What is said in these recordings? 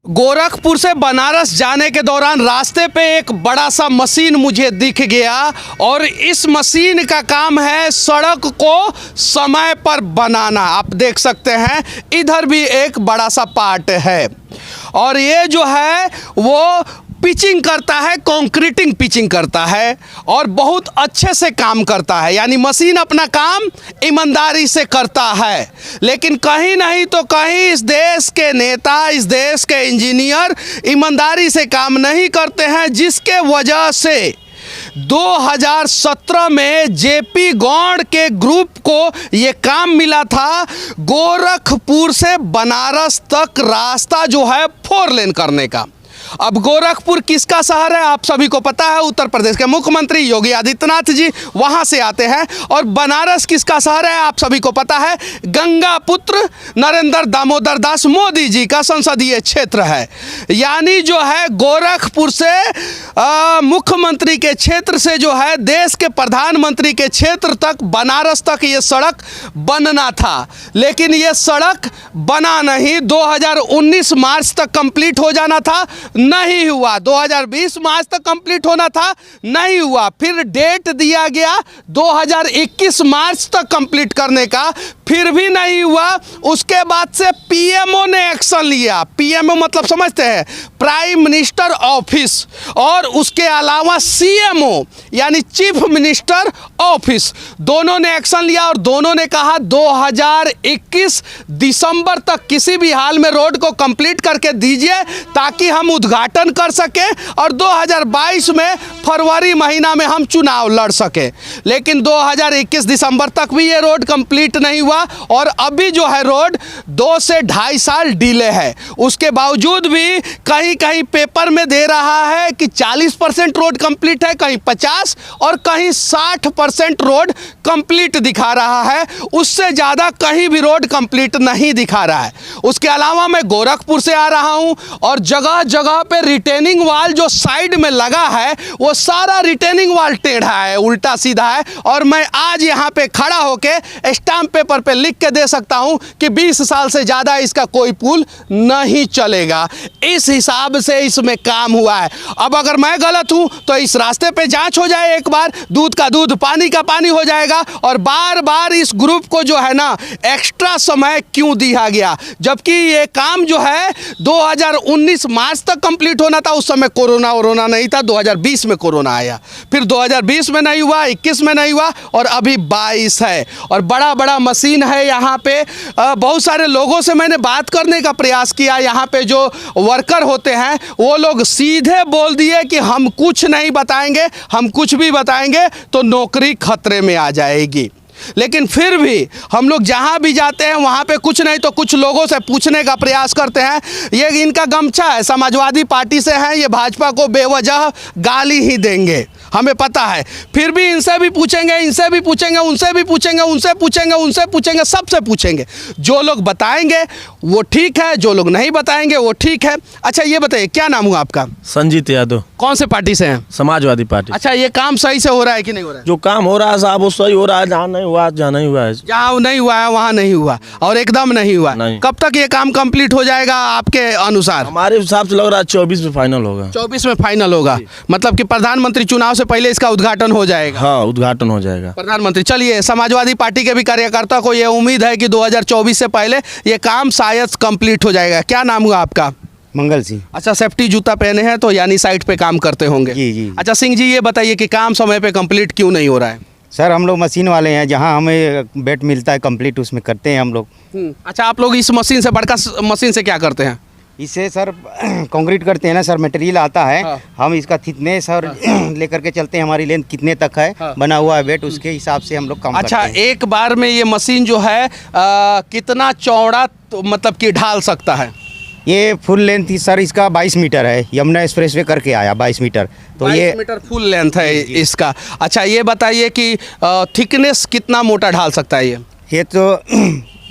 गोरखपुर से बनारस जाने के दौरान रास्ते पे एक बड़ा सा मशीन मुझे दिख गया और इस मशीन का काम है सड़क को समय पर बनाना। आप देख सकते हैं इधर भी एक बड़ा सा पार्ट है और ये जो है वो पिचिंग करता है, कंक्रीटिंग पिचिंग करता है और बहुत अच्छे से काम करता है। यानी मशीन अपना काम ईमानदारी से करता है, लेकिन कहीं नहीं तो कहीं इस देश के नेता, इस देश के इंजीनियर ईमानदारी से काम नहीं करते हैं, जिसके वजह से 2017 में जेपी गौड़ के ग्रुप को ये काम मिला था गोरखपुर से बनारस तक रास्ता जो है 4 लेन करने का। अब गोरखपुर किसका शहर है आप सभी को पता है, उत्तर प्रदेश के मुख्यमंत्री योगी आदित्यनाथ जी वहां से आते हैं। और बनारस किसका शहर है आप सभी को पता है, गंगा पुत्र नरेंद्र दामोदर दास मोदी जी का संसदीय क्षेत्र है। यानी जो है गोरखपुर से मुख्यमंत्री के क्षेत्र से जो है देश के प्रधानमंत्री के क्षेत्र तक, बनारस तक ये सड़क बनना था, लेकिन ये सड़क बना नहीं। 2019 मार्च तक कंप्लीट हो जाना था, नहीं हुआ। 2020 मार्च तक कंप्लीट होना था, नहीं हुआ। फिर डेट दिया गया 2021 मार्च तक कंप्लीट करने का, फिर भी नहीं हुआ। उसके बाद से पीएमओ ने एक्शन लिया। पीएमओ मतलब समझते हैं, प्राइम मिनिस्टर ऑफिस, और उसके अलावा सीएमओ यानी चीफ मिनिस्टर ऑफिस, दोनों ने एक्शन लिया और दोनों ने कहा 2021 दिसंबर तक किसी भी हाल में रोड को कंप्लीट करके दीजिए ताकि हम उद्घाटन कर सके और 2022 में फरवरी महीना में हम चुनाव लड़ सके। लेकिन 2021 दिसंबर तक भी ये रोड कंप्लीट नहीं हुआ और अभी जो है रोड 2 से 2.5 साल डिले है। उसके बावजूद भी कहीं कहीं पेपर में दे रहा है कि 40% रोड कंप्लीट है, कहीं 50 और कहीं 60% रोड कंप्लीट दिखा रहा है। उससे ज़्यादा कहीं भी रोड कंप्लीट नहीं दिखा रहा है। उसके अलावा मैं गोरखपुर से आ रहा हूं और जगह जगह पे रिटेनिंग वाल जो साइड में लगा है वो सारा रिटेनिंग वाल टेढ़ा है, उल्टा सीधा है। और मैं आज यहाँ पे खड़ा होके स्टाम्प पेपर पे लिख के दे सकता हूँ कि 20 साल से ज़्यादा इसका कोई पुल नहीं चलेगा। इस हिसाब से इसमें काम हुआ है। अब अगर मैं गलत हूँ तो इस रास्ते पे जांच हो जाए एक बार, दूध का दूध पानी का पानी हो जाएगा। और बार बार इस ग्रुप को जो है ना एक्स्ट्रा समय क्यों दिया गया, जबकि ये काम जो है 2019 मार्च तक कंप्लीट होना था। उस समय कोरोना नहीं था, 2020 में कोरोना आया, फिर 2020 में नहीं हुआ, 21 में नहीं हुआ और अभी 22 है। और बड़ा बड़ा मशीन है यहाँ पे। बहुत सारे लोगों से मैंने बात करने का प्रयास किया, यहाँ पे जो वर्कर होते हैं वो लोग सीधे बोल दिए कि हम कुछ नहीं बताएंगे, हम कुछ भी बताएंगे तो नौकरी खतरे में आ जाएगी। लेकिन फिर भी हम लोग जहाँ भी जाते हैं वहाँ पे कुछ नहीं तो कुछ लोगों से पूछने का प्रयास करते हैं। ये इनका गमछा है, समाजवादी पार्टी से है, ये भाजपा को बेवजह गाली ही देंगे, हमें पता है। फिर भी इनसे भी पूछेंगे, इनसे भी पूछेंगे, उनसे भी पूछेंगे, उनसे पूछेंगे, उनसे पूछेंगे, सबसे पूछेंगे। जो लोग बताएंगे वो ठीक है, जो लोग नहीं बताएंगे वो ठीक है। अच्छा ये बताइए क्या नाम हुआ आपका? संजीत यादव। कौन से पार्टी से हैं? समाजवादी पार्टी। अच्छा ये काम सही से हो रहा है कि नहीं हो रहा है? जो काम हो रहा है साहब वो सही हो रहा है, जहाँ नहीं हुआ जहाँ नहीं हुआ है, जहाँ नहीं हुआ है वहाँ नहीं हुआ और एकदम नहीं हुआ। नहीं। कब तक ये काम कंप्लीट हो जाएगा आपके अनुसार? हमारे हिसाब से लग रहा है 24 में फाइनल होगा। 24 में फाइनल होगा, मतलब कि प्रधानमंत्री चुनाव से पहले इसका उद्घाटन हो जाएगा। हाँ उद्घाटन हो जाएगा प्रधानमंत्री। चलिए समाजवादी पार्टी के भी कार्यकर्ता को ये उम्मीद है कि 2024 से पहले ये काम शायद कंप्लीट हो जाएगा। क्या नाम हुआ आपका? मंगल सिंह। अच्छा सेफ्टी जूता पहने हैं तो यानी साइट पे काम करते होंगे। जी। अच्छा सिंह जी ये बताइए कि काम समय पे कंप्लीट क्यों नहीं हो रहा है? सर हम लोग मशीन वाले हैं, जहां हमें बेट मिलता है कंप्लीट उसमें करते हैं हम लोग। अच्छा आप लोग इस मशीन से, बड़का मशीन से क्या करते हैं? इससे सर कंक्रीट करते हैं ना सर, मटेरियल आता है। हाँ। हम इसका थिकनेस और लेकर के चलते हैं, हमारी लेंथ कितने तक है, हाँ। बना हुआ है बेट, उसके हिसाब से हम लोग काम अच्छा करते हैं। एक बार में ये मशीन जो है कितना चौड़ा तो मतलब कि ढाल सकता है? ये फुल लेंथ सर इसका 22 मीटर है, यमुना एक्सप्रेसवे करके आया 22 मीटर। तो 22 ये मीटर फुल लेंथ है इसका। अच्छा ये बताइए कि थिकनेस कितना मोटा ढाल सकता है ये तो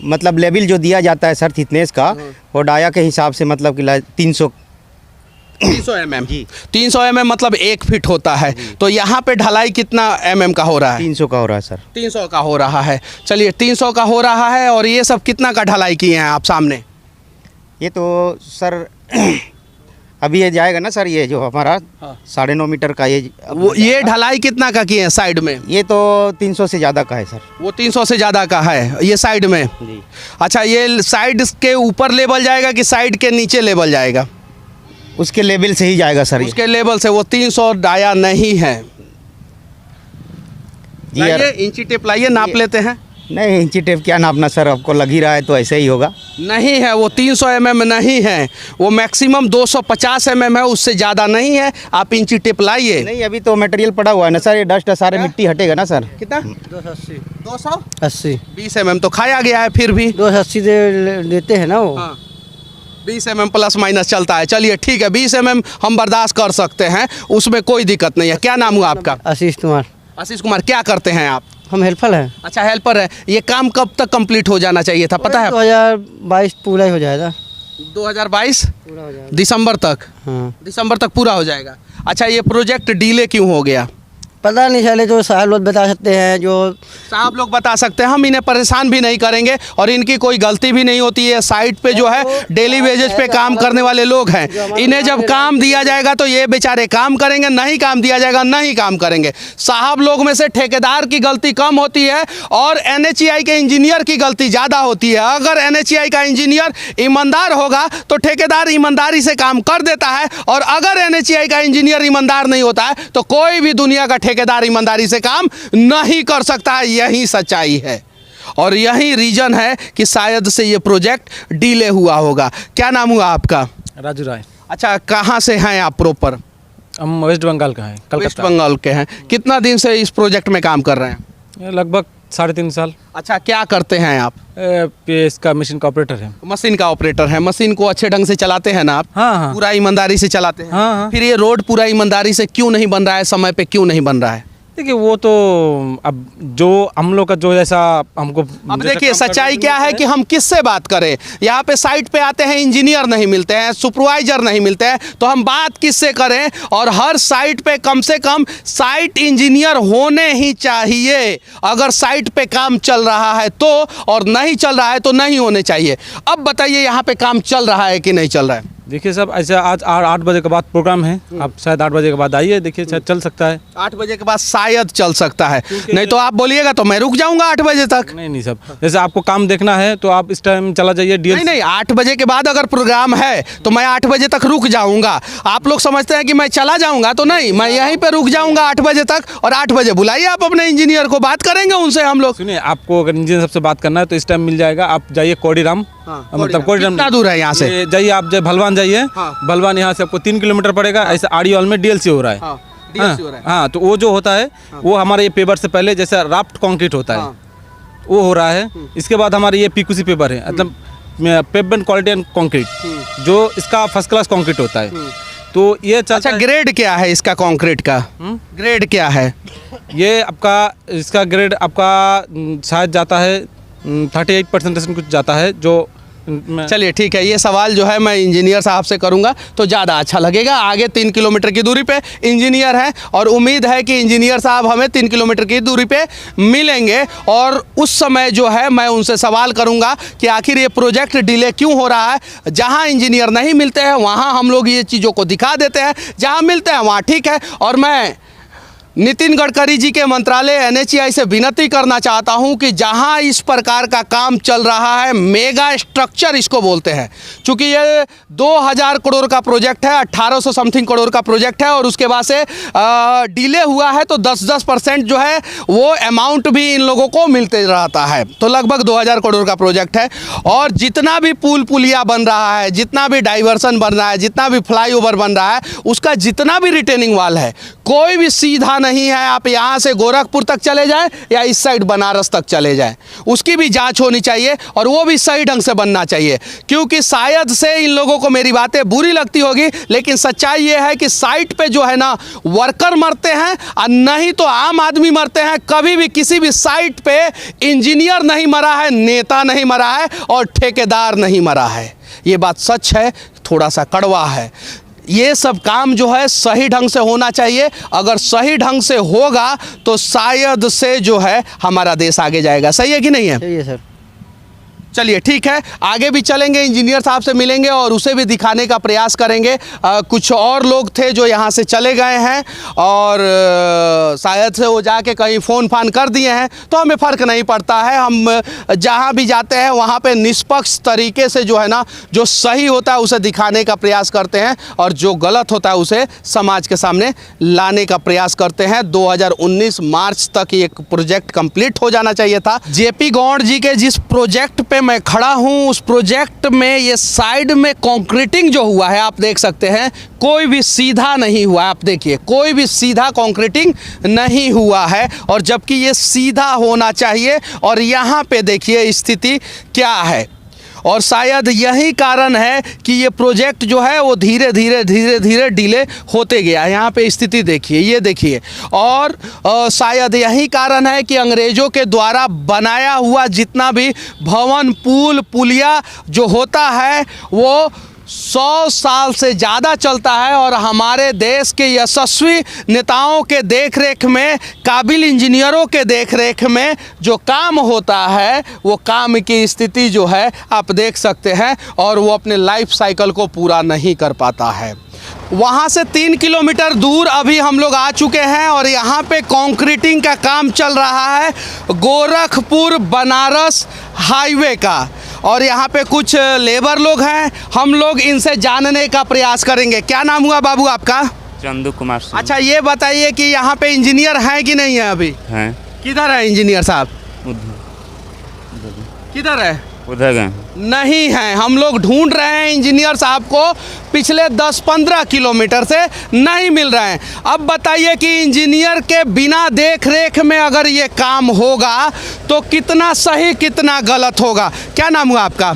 मतलब लेवल जो दिया जाता है सर थिकनेस का, वो डाया के हिसाब से मतलब कि 300 mm जी। 300 mm मतलब 1 फीट होता है। तो यहाँ पे ढलाई कितना mm का हो रहा है? 300 का हो रहा है सर। 300 का हो रहा है। चलिए 300 का हो रहा है। और ये सब कितना का ढलाई किए हैं आप सामने? ये तो सर अभी ये जाएगा ना सर, ये जो हमारा हाँ। 9.5 मीटर का ये वो ये ढलाई कितना का किए हैं साइड में? ये तो 300 से ज़्यादा का है सर। वो 300 से ज़्यादा का है ये साइड में। जी। अच्छा, ये साइड के ऊपर लेवल जाएगा कि साइड के नीचे लेवल जाएगा? उसके लेवल से ही जाएगा सर ये। उसके लेवल से। वो 300 डाया नहीं है। जी यार। लाइए इंची टेप लाइए, नाप लेते हैं। नहीं, इंची टेप क्या नापना सर, आपको लग ही रहा है तो ऐसे ही होगा। नहीं है, वो 300 mm नहीं है, वो मैक्सिमम 250 mm है, उससे ज़्यादा नहीं है। आप इंची टेप लाइए। नहीं, अभी तो मटेरियल पड़ा हुआ है ना सर, ये डस्ट सारे मिट्टी हटेगा ना सर। कितना? 280 280 20 mm तो खाया गया है फिर भी। 280 देते हैं ना वो। हाँ, 20 mm प्लस माइनस चलता है। चलिए ठीक है, 20 mm हम बर्दाश्त कर सकते हैं, उसमें कोई दिक्कत नहीं है। क्या नाम हुआ आपका? आशीष कुमार। आशीष कुमार। क्या करते हैं आप? हम हेल्पर हैं। अच्छा, हेल्पर है। ये काम कब तक कंप्लीट हो जाना चाहिए था पता है? 2022 पूरा ही हो जाएगा। 2022 पूरा हो जाएगा। दिसंबर तक। हाँ, दिसंबर तक पूरा हो जाएगा। अच्छा, ये प्रोजेक्ट डिले क्यों हो गया? पता नहीं चले तो साहब लोग बता सकते हैं। जो साहब लोग बता सकते हैं, हम इन्हें परेशान भी नहीं करेंगे और इनकी कोई गलती भी नहीं होती है। साइट पे जो है डेली वेजेस पे काम करने वाले लोग हैं। इन्हें जब काम दिया जाएगा तो ये बेचारे काम करेंगे, नहीं काम दिया जाएगा नहीं काम करेंगे। साहब लोग में से ठेकेदार की गलती कम होती है और NHEI के इंजीनियर की गलती ज़्यादा होती है। अगर NHEI का इंजीनियर ईमानदार होगा तो ठेकेदार ईमानदारी से काम कर देता है, और अगर NHEI का इंजीनियर ईमानदार नहीं होता है तो कोई भी दुनिया का ठेकेदार ईमानदारी से काम नहीं कर सकता है। यही सच्चाई है और यही रीजन है कि शायद से ये प्रोजेक्ट डिले हुआ होगा। क्या नाम हुआ आपका? राजू राय। अच्छा, कहाँ से हैं आप प्रॉपर? हम वेस्ट बंगाल का है, वेस्ट कलकत्ता। बंगाल के हैं। कितना दिन से इस प्रोजेक्ट में काम कर रहे हैं? ये लगभग 3.5 साल। अच्छा, क्या करते हैं आप? इसका मशीन का ऑपरेटर है। मशीन का ऑपरेटर है। मशीन को अच्छे ढंग से चलाते हैं ना आप? हाँ हाँ पूरा ईमानदारी से चलाते हैं? हाँ, हाँ। फिर ये रोड पूरा ईमानदारी से क्यों नहीं बन रहा है, समय पे क्यों नहीं बन रहा है? देखिए, वो तो अब जो हम लोग का जो जैसा हमको अब जैसा देखिए काम करने सच्चाई को क्या है मिलता कि हम किससे बात करें? यहाँ पे साइट पे आते हैं, इंजीनियर नहीं मिलते हैं, सुपरवाइजर नहीं मिलते हैं, तो हम बात किससे करें? और हर साइट पे कम से कम साइट इंजीनियर होने ही चाहिए अगर साइट पे काम चल रहा है तो, और नहीं चल रहा है तो नहीं होने चाहिए। अब बताइए यहाँ पे काम चल रहा है कि नहीं चल रहा है? देखिए साहब, ऐसा आज 8 बजे के बाद प्रोग्राम है। आप शायद 8 बजे के बाद आइए, देखिए शायद चल सकता है। 8 बजे के बाद शायद चल सकता है, नहीं तो आप बोलिएगा तो मैं रुक जाऊंगा 8 बजे तक। नहीं साहब, जैसे आपको काम देखना है तो आप इस टाइम चला जाइए। नहीं, 8 बजे के बाद अगर प्रोग्राम है तो मैं 8 बजे तक रुक जाऊंगा। आप लोग समझते हैं कि मैं चला जाऊंगा, तो नहीं, मैं यहीं पे रुक जाऊंगा 8 बजे तक। और 8 बजे बुलाइए आप अपने इंजीनियर को, बात करेंगे उनसे हम लोग। सुनिए, आपको अगर इंजीनियर सबसे बात करना है तो इस टाइम मिल जाएगा। आप जाइए कोडीराम, मतलब कोडीराम कितना दूर है यहाँ से? ये जाइए, आप जब भलवान जाइए। हाँ। भलवान यहाँ से आपको 3 किलोमीटर पड़ेगा। ऐसे आड़ीवाल में DLC हो रहा है। हाँ, DLC हो रहा है। हाँ, तो वो जो होता है वो हमारे ये पेपर से पहले जैसे राफ्ट कंक्रीट होता है, वो हो रहा है। इसके बाद हमारे ये PQC पेपर है, मतलब पेवमेंट क्वालिटी एंड कंक्रीट, जो इसका फर्स्ट क्लास कंक्रीट होता है। तो ये अच्छा, ग्रेड क्या है इसका कंक्रीट का? ग्रेड क्या है? ये आपका इसका ग्रेड आपका शायद जाता है 38% कुछ जाता है। जो चलिए ठीक है, ये सवाल जो है मैं इंजीनियर साहब से करूंगा तो ज़्यादा अच्छा लगेगा। आगे 3 किलोमीटर की दूरी पे इंजीनियर है और उम्मीद है कि इंजीनियर साहब हमें 3 किलोमीटर की दूरी पे मिलेंगे, और उस समय जो है मैं उनसे सवाल करूंगा कि आखिर ये प्रोजेक्ट डिले क्यों हो रहा है। जहां इंजीनियर नहीं मिलते हैं वहां हम लोग ये चीज़ों को दिखा देते हैं, जहाँ मिलते हैं वहाँ ठीक है। और मैं नितिन गडकरी जी के मंत्रालय NHEI से विनती करना चाहता हूं कि जहां इस प्रकार का काम चल रहा है, मेगा स्ट्रक्चर इसको बोलते हैं, चूंकि ये 2000 करोड़ का प्रोजेक्ट है, 1800 समथिंग करोड़ का प्रोजेक्ट है, और उसके बाद से डिले हुआ है तो 10% जो है वो अमाउंट भी इन लोगों को मिलते रहता है। तो लगभग 2000 करोड़ का प्रोजेक्ट है, और जितना भी पुल पुलिया बन रहा है, जितना भी डाइवर्सन बन रहा है, जितना भी फ्लाईओवर बन रहा है, उसका जितना भी रिटेनिंग वाल है, कोई भी सीधा नहीं है। आप यहाँ से गोरखपुर तक चले जाएं या इस साइड बनारस तक चले जाएं, उसकी भी जांच होनी चाहिए और वो भी सही ढंग से बनना चाहिए। क्योंकि शायद से इन लोगों को मेरी बातें बुरी लगती होगी, लेकिन सच्चाई ये है कि साइट पे जो है ना वर्कर मरते हैं और नहीं तो आम आदमी मरते हैं। कभी भी किसी भी साइट पे इंजीनियर नहीं मरा है, नेता नहीं मरा है और ठेकेदार नहीं मरा है। ये बात सच है, थोड़ा सा कड़वा है। ये सब काम जो है सही ढंग से होना चाहिए। अगर सही ढंग से होगा तो शायद से जो है हमारा देश आगे जाएगा। सही है कि नहीं है? सही है सर। चलिए ठीक है, आगे भी चलेंगे, इंजीनियर साहब से मिलेंगे और उसे भी दिखाने का प्रयास करेंगे। कुछ और लोग थे जो यहाँ से चले गए हैं और शायद से वो जाके कहीं फ़ोन फान कर दिए हैं, तो हमें फ़र्क नहीं पड़ता है। हम जहाँ भी जाते हैं वहाँ पे निष्पक्ष तरीके से जो है ना, जो सही होता है उसे दिखाने का प्रयास करते हैं और जो गलत होता है उसे समाज के सामने लाने का प्रयास करते हैं। 2019 मार्च तक ये प्रोजेक्ट कंप्लीट हो जाना चाहिए था। जेपी गौड़ जी के जिस प्रोजेक्ट पे मैं खड़ा हूँ, उस प्रोजेक्ट में ये साइड में कंक्रीटिंग जो हुआ है आप देख सकते हैं, कोई भी सीधा नहीं हुआ। आप देखिए, कोई भी सीधा कंक्रीटिंग नहीं हुआ है, और जबकि ये सीधा होना चाहिए। और यहाँ पे देखिए स्थिति क्या है, और शायद यही कारण है कि ये प्रोजेक्ट जो है वो धीरे धीरे डिले होते गया। यहाँ पे स्थिति देखिए, ये देखिए, और शायद यही कारण है कि अंग्रेज़ों के द्वारा बनाया हुआ जितना भी भवन, पुल, पुलिया जो होता है वो 100 साल से ज़्यादा चलता है, और हमारे देश के यशस्वी नेताओं के देखरेख में, काबिल इंजीनियरों के देखरेख में जो काम होता है, वो काम की स्थिति जो है आप देख सकते हैं, और वो अपने लाइफ साइकिल को पूरा नहीं कर पाता है। वहाँ से 3 किलोमीटर दूर अभी हम लोग आ चुके हैं और यहाँ पे कंक्रीटिंग का काम चल रहा है, गोरखपुर बनारस हाईवे का। और यहाँ पे कुछ लेबर लोग हैं, हम लोग इनसे जानने का प्रयास करेंगे। क्या नाम हुआ बाबू आपका? चंदू कुमार सिंह। अच्छा, ये बताइए कि यहाँ पे इंजीनियर हैं कि नहीं है अभी? हैं। किधर है इंजीनियर साहब? किधर है? उधर गए। नहीं है, हम लोग ढूंढ रहे हैं इंजीनियर साहब को, पिछले 10-15 किलोमीटर से नहीं मिल रहे हैं। अब बताइए कि इंजीनियर के बिना देख रेख में अगर ये काम होगा तो कितना सही कितना गलत होगा। क्या नाम हुआ आपका?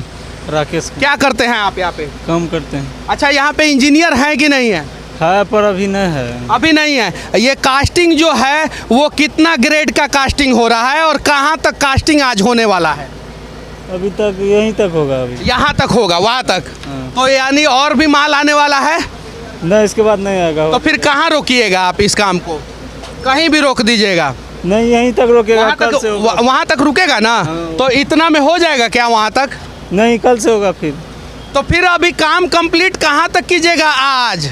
राकेश। क्या करते हैं आप यहाँ पे? काम करते हैं। अच्छा, यहाँ पे इंजीनियर है कि नहीं है? है पर अभी नहीं है। अभी नहीं है। ये कास्टिंग जो है वो कितना ग्रेड का कास्टिंग हो रहा है और कहाँ तक कास्टिंग आज होने वाला है? अभी तक यहीं तक होगा। अभी यहाँ तक होगा, वहाँ तक। हाँ। तो यानी और भी माल आने वाला है? नहीं, इसके बाद नहीं आएगा। तो फिर कहाँ रोकिएगा आप इस काम को? कहीं भी रोक दीजिएगा? नहीं, यहीं तक रोकेगा। कल से होगा। वहाँ तक रुकेगा ना? हाँ। तो इतना में हो जाएगा क्या वहाँ तक? नहीं, कल से होगा फिर। तो फिर अभी काम कंप्लीट कहाँ तक कीजिएगा आज?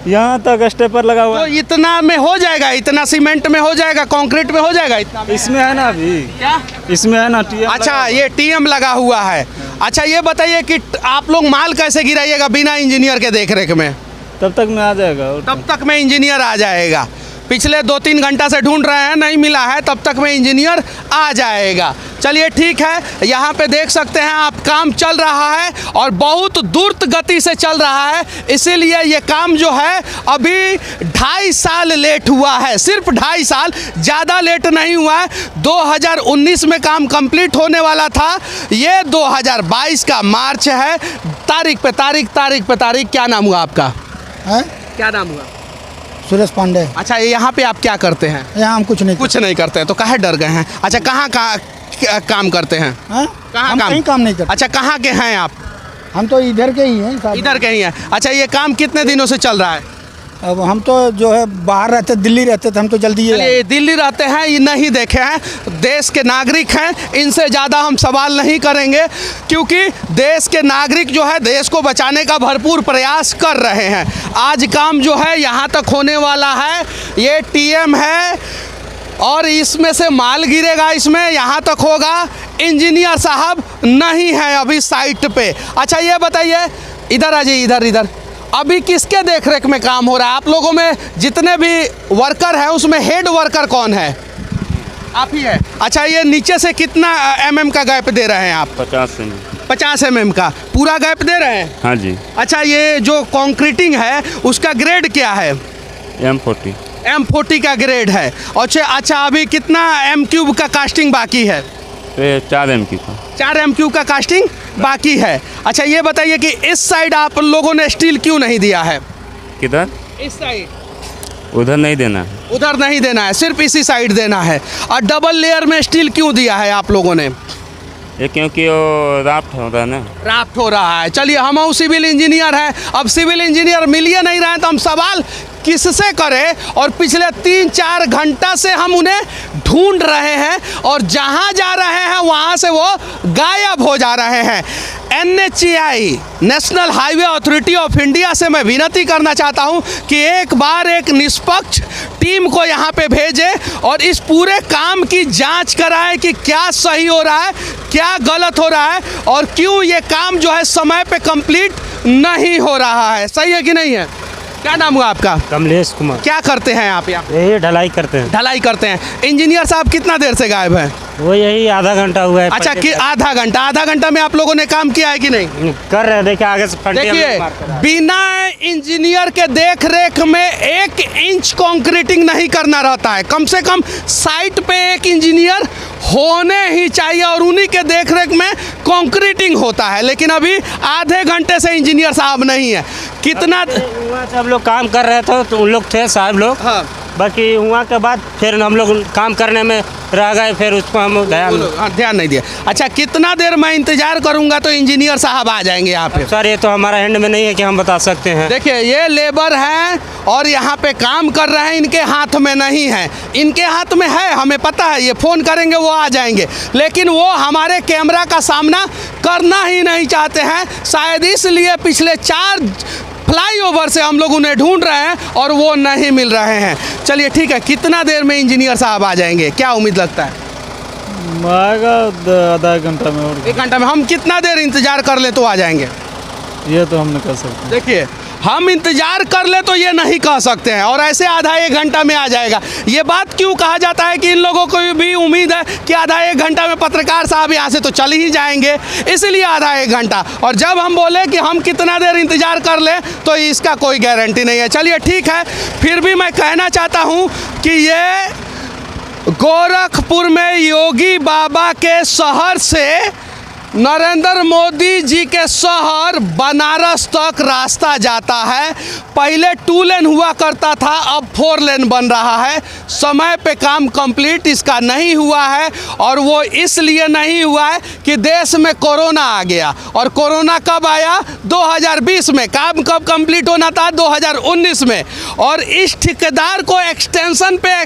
यहाँ तक स्टेपर लगा हुआ तो है। इतना में हो जाएगा, इतना सीमेंट में हो जाएगा, कंक्रीट में हो जाएगा इतना में? इसमें है ना अभी। क्या? इसमें है ना टीएम। अच्छा, ये टीएम लगा हुआ है। अच्छा, ये बताइए कि आप लोग माल कैसे गिराइएगा बिना इंजीनियर के देखरेख में? तब तक में आ जाएगा। और तब तक में इंजीनियर आ जाएगा। पिछले 2-3 घंटा से ढूंढ रहे हैं, नहीं मिला है, तब तक में इंजीनियर आ जाएगा। चलिए ठीक है, यहाँ पे देख सकते हैं आप, काम चल रहा है और बहुत द्रुत गति से चल रहा है। इसीलिए ये काम जो है अभी 2.5 साल लेट हुआ है, सिर्फ 2.5 साल, ज़्यादा लेट नहीं हुआ है। 2019 में काम कंप्लीट होने वाला था, ये 2022 का मार्च है। तारीख पे तारीख। क्या नाम हुआ आपका? है क्या नाम हुआ? सुरेश पांडे। अच्छा, यहाँ पे आप क्या करते हैं? यहाँ हम कुछ नहीं करते हैं, तो काहे डर गए हैं? अच्छा, कहाँ काम करते हैं? हैं? कहाँ हम कहीं काम नहीं करते। अच्छा, कहाँ के हैं आप? हम तो इधर के ही हैं साहब। इधर के ही हैं। अच्छा, ये काम कितने दिनों से चल रहा है? अब हम तो जो है बाहर रहते, दिल्ली रहते थे, हम तो जल्दी ये चलिए, दिल्ली रहते हैं, ये नहीं देखे हैं, देश के नागरिक हैं, इनसे ज़्यादा हम सवाल नहीं करेंगे, क्योंकि देश के नागरिक जो है देश को बचाने का भरपूर प्रयास कर रहे हैं। आज काम जो है यहाँ तक होने वाला है, ये टीएम है और इसमें से माल गिरेगा, इसमें यहाँ तक होगा। इंजीनियर साहब नहीं है अभी साइट पे। अच्छा, ये बताइए, इधर आ जाइए, इधर अभी किसके देखरेख में काम हो रहा है? आप लोगों में जितने भी वर्कर हैं उसमें हेड वर्कर कौन है? आप ही है। अच्छा, ये नीचे से कितना mm का गैप दे रहे हैं आप? 50 mm का पूरा गैप दे रहे हैं? हाँ जी। अच्छा, ये जो कंक्रीटिंग है उसका ग्रेड क्या है? M40 का ग्रेड है। अच्छा, अभी कितना M³ का कास्टिंग बाकी है? 4 M³ का कास्टिंग बाकी है। अच्छा, ये बताइए कि इस साइड आप लोगों ने स्टील क्यों नहीं दिया है? किधर? इस साइड। उधर नहीं देना है। उधर नहीं देना है, सिर्फ इसी साइड देना है। और डबल लेयर में स्टील क्यों दिया है आप लोगों ने? ये क्योंकि वो राफ्ट होता है ना। राफ्ट हो रहा है। चलिए, हम सिविल इंजीनियर हैं, अब सिविल इंजीनियर मिल ही नहीं रहे हैं, तो हम सवाल किससे करें, और पिछले 3-4 घंटा से हम उन्हें ढूंढ रहे हैं और जहां जा रहे हैं वहां से वो गायब हो जा रहे हैं। NHAI national highway authority of India से मैं विनती करना चाहता हूं कि एक बार एक निष्पक्ष टीम को यहां पे भेजें और इस पूरे काम की जांच कराएं कि क्या सही हो रहा है, क्या गलत हो रहा है और क्यों ये काम जो है समय पे कंप्लीट नहीं हो रहा है। सही है कि नहीं है? क्या नाम हुआ आपका? कमलेश कुमार। क्या करते हैं आप यहाँ? यही ढलाई करते हैं। ढलाई करते हैं। इंजीनियर साहब कितना देर से गायब हैं? वो यही आधा घंटा हुआ है। अच्छा, कि आधा घंटा में आप लोगों ने काम किया है कि नहीं? कर रहे हैं, देखिए आगे से फंटे हम देखिए, लोग मारते रहे। बिना इंजीनियर के देख रेख में 1 इंच कंक्रीटिंग नहीं करना रहता है। कम से कम साइट पे एक इंजीनियर होने ही चाहिए और उन्हीं के देख रेख में कंक्रीटिंग होता है। लेकिन अभी आधे घंटे से इंजीनियर साहब नहीं है। कितना वहाँ से हम लोग काम कर रहे थे तो उन लोग थे साहब लोग। हाँ, बाकी वहाँ के बाद फिर हम लोग काम करने में रह गए, फिर उसको हम ध्यान नहीं दिया। अच्छा, कितना देर मैं इंतजार करूंगा तो इंजीनियर साहब आ जाएंगे यहाँ पे? सर ये तो हमारा हैंड में नहीं है कि हम बता सकते हैं। देखिए, ये लेबर हैं और यहाँ पे काम कर रहे हैं, इनके हाथ में नहीं है। इनके हाथ में है, हमें पता है, ये फ़ोन करेंगे वो आ जाएंगे, लेकिन वो हमारे कैमरा का सामना करना ही नहीं चाहते हैं। शायद इसलिए पिछले 4 फ्लाईओवर से हम लोग उन्हें ढूंढ रहे हैं और वो नहीं मिल रहे हैं। चलिए ठीक है, कितना देर में इंजीनियर साहब आ जाएंगे, क्या उम्मीद लगता है? आएगा आधा घंटा में और 1 घंटा में। हम कितना देर इंतजार कर ले तो आ जाएंगे? ये तो हम नहीं कर सकते। देखिए, हम इंतजार कर ले तो ये नहीं कह सकते हैं और ऐसे आधा 1 घंटा में आ जाएगा। ये बात क्यों कहा जाता है कि इन लोगों को भी उम्मीद है कि आधा 1 घंटा में पत्रकार साहब यहाँ से तो चल ही जाएंगे, इसलिए आधा 1 घंटा। और जब हम बोले कि हम कितना देर इंतजार कर लें तो इसका कोई गारंटी नहीं है। चलिए ठीक है, फिर भी मैं कहना चाहता हूँ कि ये गोरखपुर में योगी बाबा के शहर से नरेंद्र मोदी जी के शहर बनारस तक रास्ता जाता है। पहले 2 लेन हुआ करता था, अब 4 लेन बन रहा है। समय पे काम कंप्लीट इसका नहीं हुआ है और वो इसलिए नहीं हुआ है कि देश में कोरोना आ गया। और कोरोना कब आया? 2020 में। काम कब कंप्लीट होना था? 2019 में। और इस ठेकेदार को एक्सटेंशन पे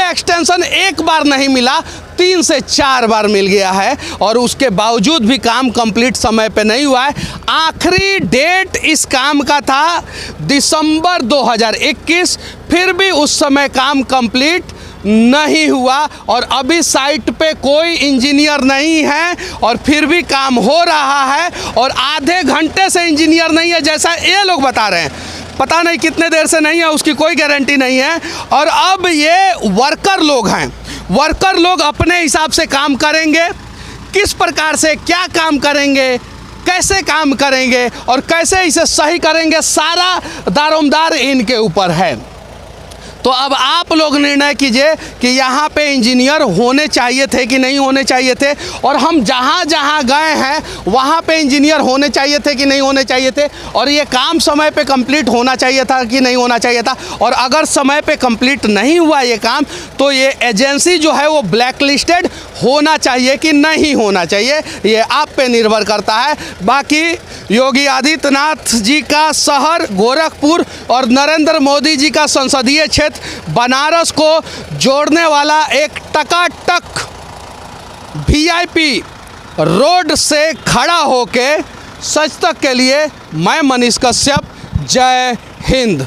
एक्सटेंशन एक बार नहीं मिला, 3 से 4 बार मिल गया है और उसके बावजूद भी काम कंप्लीट समय पे नहीं हुआ है। आखिरी डेट इस काम का था दिसंबर 2021, फिर भी उस समय काम कंप्लीट नहीं हुआ और अभी साइट पे कोई इंजीनियर नहीं है और फिर भी काम हो रहा है और आधे घंटे से इंजीनियर नहीं है जैसा ये लोग बता रहे हैं। पता नहीं कितने देर से नहीं है, उसकी कोई गारंटी नहीं है। और अब ये वर्कर लोग हैं, वर्कर लोग अपने हिसाब से काम करेंगे, किस प्रकार से क्या काम करेंगे, कैसे काम करेंगे और कैसे इसे सही करेंगे, सारा दारोमदार इनके ऊपर है। तो अब आप लोग निर्णय कीजिए कि यहाँ पे इंजीनियर होने चाहिए थे कि नहीं होने चाहिए थे, और हम जहाँ जहाँ गए हैं वहाँ पे इंजीनियर होने चाहिए थे कि नहीं होने चाहिए थे, और ये काम समय पे कंप्लीट होना चाहिए था कि नहीं होना चाहिए था। और अगर समय पे कंप्लीट नहीं हुआ ये काम तो ये एजेंसी जो है वो ब्लैक लिस्टेड होना चाहिए कि नहीं होना चाहिए, ये आप पे निर्भर करता है। बाकी योगी आदित्यनाथ जी का शहर गोरखपुर और नरेंद्र मोदी जी का संसदीय क्षेत्र बनारस को जोड़ने वाला एक टकाटक VIP रोड से खड़ा होके सच तक के लिए मैं मनीष कश्यप, जय हिंद।